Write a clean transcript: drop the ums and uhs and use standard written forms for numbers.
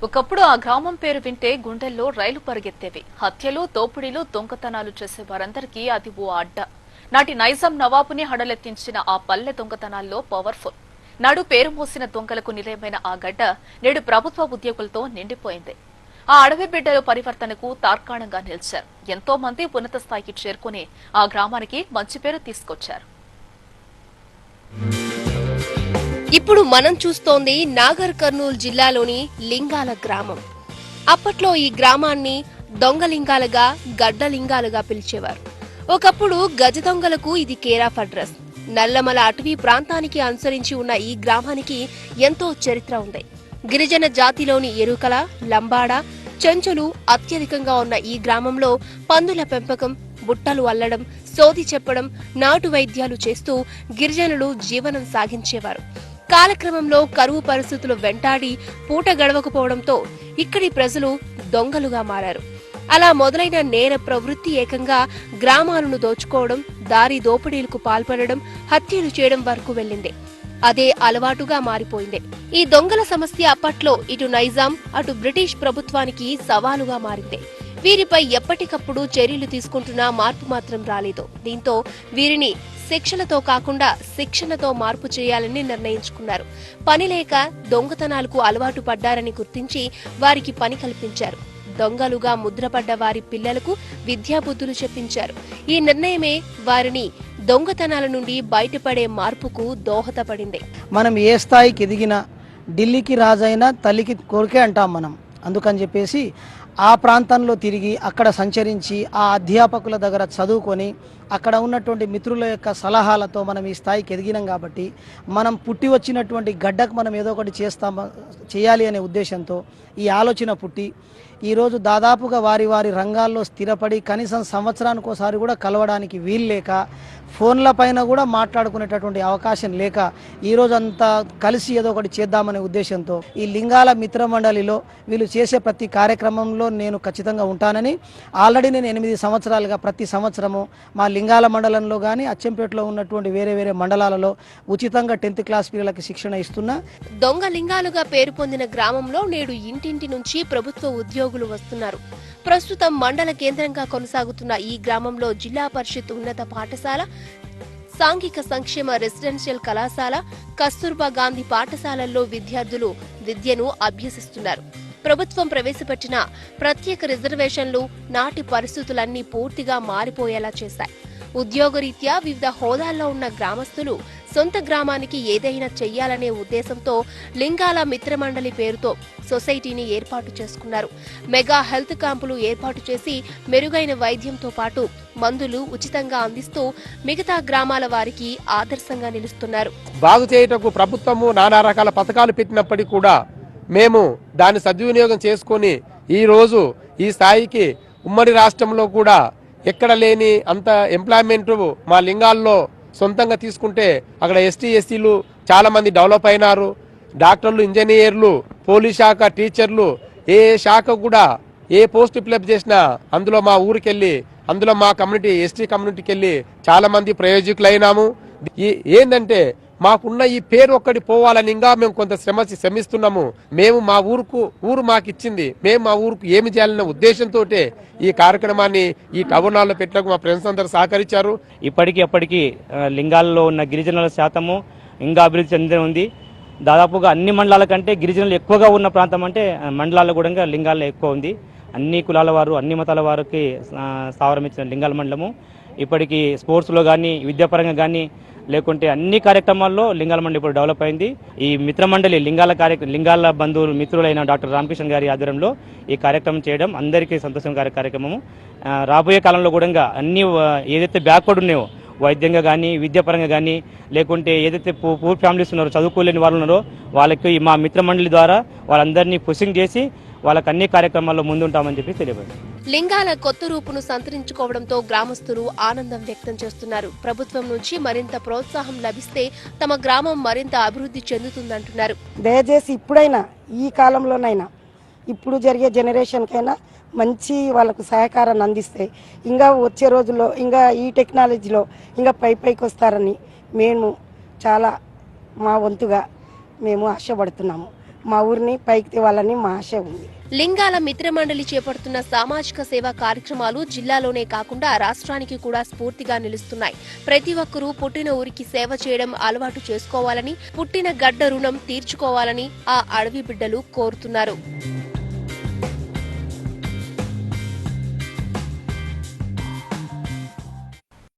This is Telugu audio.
ఒకప్పుడు ఆ గ్రామం పేరు వింటే గుండెల్లో రైలు పరిగెత్తేవి. హత్యలు, దోపిడీలు, దొంగతనాలు చేసే వారందరికీ అది ఓ అడ్డ. నాటి నైజాం నవాబుని హడలెత్తించిన ఆ పల్లె దొంగతనాల్లో పవర్ఫుల్. నాడు పేరు మోసిన దొంగలకు నిలయమైన ఆ గడ్డ నేడు ప్రభుత్వ ఉద్యోగులతో నిండిపోయింది. ఆ అడవి బిడ్డల పరివర్తనకు తార్కాణంగా నిలిచారు. ఎంతో మంది ఉన్నత స్థాయికి చేరుకుని ఆ గ్రామానికి మంచి పేరు తీసుకొచ్చారు. ఇప్పుడు మనం చూస్తోంది నాగర్ కర్నూల్ జిల్లాలోని లింగాల గ్రామం. అప్పట్లో ఈ గ్రామాన్ని దొంగలింగాలుగా, గడ్డలింగాలుగా పిలిచేవారు. ఒకప్పుడు గజ దొంగలకు ఇది కేర్ ఆఫ్ అడ్రస్. నల్లమల అటవీ ప్రాంతానికి అనుసరించి ఉన్న ఈ గ్రామానికి ఎంతో చరిత్ర ఉంది. గిరిజన జాతిలోని ఎరుకల, లంబాడ, చెంచులు అత్యధికంగా ఉన్న ఈ గ్రామంలో పందుల పెంపకం, బుట్టలు అల్లడం, సోది చెప్పడం, నాటు వైద్యాలు చేస్తూ గిరిజనులు జీవనం సాగించేవారు. కాలక్రమంలో కరువు పరిస్థితులు వెంటాడి పూట గడవకపోవడంతో ఇక్కడి ప్రజలు దొంగలుగా మారారు. అలా మొదలైన నేర ప్రవృత్తి ఏకంగా గ్రామాలను దోచుకోవడం, దారి దోపిడీలకు పాల్పడడం, హత్యలు చేయడం వరకు వెళ్లింది. అదే అలవాటుగా మారిపోయింది. ఈ దొంగల సమస్య అప్పట్లో ఇటు నైజాం, అటు బ్రిటిష్ ప్రభుత్వానికి సవాలుగా మారింది. వీరిపై ఎప్పటికప్పుడు చర్యలు తీసుకుంటున్నా మార్పు మాత్రం రాలేదు. దీంతో వీరిని శిక్షలతో కాకుండా శిక్షణతో మార్పు చేయాలని నిర్ణయించుకున్నారు. పని లేక దొంగతనాలకు అలవాటు పడ్డారని గుర్తించి వారికి పని కల్పించారు. దొంగలుగా ముద్రపడ్డ వారి పిల్లలకు విద్యాబుద్ధులు చెప్పించారు. ఈ నిర్ణయమే వారిని దొంగతనాల నుండి బయటపడే మార్పుకు దోహదపడింది. మనం ఏ స్థాయికి ఎదిగినా ఢిల్లీకి రాజైనా తల్లికి కోరికే అంటాం మనం. అందుకని చెప్పేసి ఆ ప్రాంతంలో తిరిగి అక్కడ సంచరించి ఆ అధ్యాపకుల దగ్గర చదువుకొని అక్కడ ఉన్నటువంటి మిత్రుల యొక్క సలహాలతో మనం ఈ స్థాయికి ఎదిగినాం. కాబట్టి మనం పుట్టి వచ్చినటువంటి గడ్డకు మనం ఏదో ఒకటి చేయాలి అనే ఉద్దేశంతో ఈ ఆలోచన పుట్టి ఈరోజు దాదాపుగా వారి వారి రంగాల్లో స్థిరపడి కనీసం సంవత్సరానికి ఒకసారి కూడా కలవడానికి వీలు లేక, ఫోన్ల పైన కూడా మాట్లాడుకునేటటువంటి అవకాశం లేక ఈరోజు అంతా కలిసి ఏదో ఒకటి చేద్దామనే ఉద్దేశంతో ఈ లింగాల మిత్ర మండలిలో వీళ్ళు చేసే ప్రతి కార్యక్రమంలో నేను ఖచ్చితంగా ఉంటానని ఆల్రెడీ నేను 8 సంవత్సరాలుగా ప్రతి సంవత్సరము మా లింగాల మండలంలో కానీ అచ్చంపేటలో ఉన్నటువంటి వేరే వేరే మండలాలలో ఉచితంగా 10th క్లాస్ పిల్లలకి శిక్షణ ఇస్తున్నా. దొంగ లింగాలుగా పేరు పొందిన గ్రామంలో నేడు ఇంటింటి నుంచి ప్రభుత్వ ఉద్యోగులు వస్తున్నారు. ప్రస్తుతం మండల కేంద్రంగా కొనసాగుతున్న ఈ గ్రామంలో జిల్లా పరిషత్ ఉన్నత పాఠశాల, సాంఘిక సంక్షేమ రెసిడెన్షియల్ కళాశాల, కస్తూర్బా గాంధీ పాఠశాలల్లో విద్యార్థులు విద్యను అభ్యసిస్తున్నారు. ప్రభుత్వం ప్రవేశపెట్టిన ప్రత్యేక రిజర్వేషన్లు నాటి పరిస్థితులన్నీ పూర్తిగా మారిపోయేలా చేశాయి. ఉద్యోగరీత్యా వివిధ హోదాల్లో ఉన్న గ్రామస్తులు సొంత గ్రామానికి ఏదైనా చెయ్యాలనే ఉద్దేశంతో లింగాల మిత్రమండలి పేరుతో సొసైటీని ఏర్పాటు చేసుకున్నారు. మెగా హెల్త్ క్యాంపులు ఏర్పాటు చేసి మెరుగైన వైద్యంతో పాటు మందులు ఉచితంగా అందిస్తూ మిగతా గ్రామాల వారికి ఆదర్శంగా నిలుస్తున్నారు. బాగు చేయటకు ప్రభుత్వము నానా రకాల పథకాలు పెట్టినప్పటికీ కూడా మేము దాన్ని సద్వినియోగం చేసుకుని ఈ రోజు ఈ స్థాయికి ఉమ్మడి రాష్ట్రంలో కూడా ఎక్కడ లేని అంత ఎంప్లాయ్మెంట్ మా లింగాల్లో సొంతంగా తీసుకుంటే అక్కడ ఎస్టీ ఎస్సీలు చాలా మంది డెవలప్ అయినారు. డాక్టర్లు, ఇంజనీర్లు, పోలీస్ శాఖ, టీచర్లు, ఏ శాఖ కూడా ఏ పోస్ట్ ఫిలప్ చేసినా అందులో మా ఊరికెళ్ళి, అందులో మా కమ్యూనిటీ ఎస్టీ కమ్యూనిటీకి వెళ్ళి చాలా మంది ప్రయోజకులైనాము. ఏంటంటే మాకున్న ఈ పేరు ఒక్కటి పోవాలని ఇంకా మేము కొంత శ్రమిస్తున్నాము. మేము మా ఊరు మాకు ఇచ్చింది, మేము మా ఊరుకు ఏమి చేయాలన్న ఉద్దేశంతో ఈ కార్యక్రమాన్ని ఈ టౌన్ హాల్లో పెట్టడానికి మా ఫ్రెండ్స్ అందరూ సహకరించారు. అప్పటికి లింగాల్లో ఉన్న గిరిజనుల శాతము ఇంకా అభివృద్ధి చెంది ఉంది. దాదాపుగా అన్ని మండలాల కంటే గిరిజనులు ఎక్కువగా ఉన్న ప్రాంతం అంటే మండలాల్లో కూడా లింగాల్లో ఎక్కువ ఉంది. అన్ని కులాల వారు, అన్ని మతాల వారికి స్థావరం ఇచ్చిన లింగాల మండలము ఇప్పటికీ స్పోర్ట్స్లో కానీ, విద్యాపరంగా కానీ, లేకుంటే అన్ని కార్యక్రమాల్లో లింగాల మండలి ఇప్పుడు డెవలప్ అయింది. ఈ మిత్రమండలి లింగాల బంధువులు మిత్రులైన డాక్టర్ రామకృష్ణ గారి ఆధ్వర్యంలో ఈ కార్యక్రమం చేయడం అందరికీ సంతోషంగా కార్యక్రమము. రాబోయే కాలంలో కూడా అన్ని ఏదైతే బ్యాక్వర్డ్ ఉన్నాయో వైద్యంగా కానీ, విద్యాపరంగా కానీ, లేకుంటే ఏదైతే పూర్ ఫ్యామిలీస్ ఉన్నారో, చదువుకోలేని వాళ్ళు ఉన్నారో వాళ్ళకి మా మిత్రమండలి ద్వారా వాళ్ళందరినీ పుషింగ్ చేసి వాళ్ళకి అన్ని కార్యక్రమాల్లో ముందుంటామని చెప్పి తెలియదు. లింగాల కొత్త రూపును సంతరించుకోవడంతో గ్రామస్తులు ఆనందం వ్యక్తం చేస్తున్నారు. ప్రభుత్వం నుంచి మరింత ప్రోత్సాహం లభిస్తే తమ గ్రామం మరింత అభివృద్ధి చెందుతుందంటున్నారు. దయచేసి ఇప్పుడైనా, ఈ కాలంలోనైనా, ఇప్పుడు జరిగే జనరేషన్కైనా మంచి వాళ్ళకు సహకారాన్ని అందిస్తే ఇంకా వచ్చే రోజుల్లో ఇంకా ఈ టెక్నాలజీలో ఇంకా పైకి వస్తారని మేము చాలా మా వంతుగా మేము ఆశపడుతున్నాము. మా ఊరిని పైకి తేవాలని మా ఆశ ఉంది. లింగాల మిత్ర మండలి చేపడుతున్న సామాజిక సేవా కార్యక్రమాలు జిల్లాలోనే కాకుండా రాష్ట్రానికి కూడా స్ఫూర్తిగా నిలుస్తున్నాయి. ప్రతి ఒక్కరూ పుట్టిన ఊరికి సేవ చేయడం అలవాటు చేసుకోవాలని, పుట్టిన గడ్డ రుణం తీర్చుకోవాలని ఆ అడవి బిడ్డలు కోరుతున్నారు.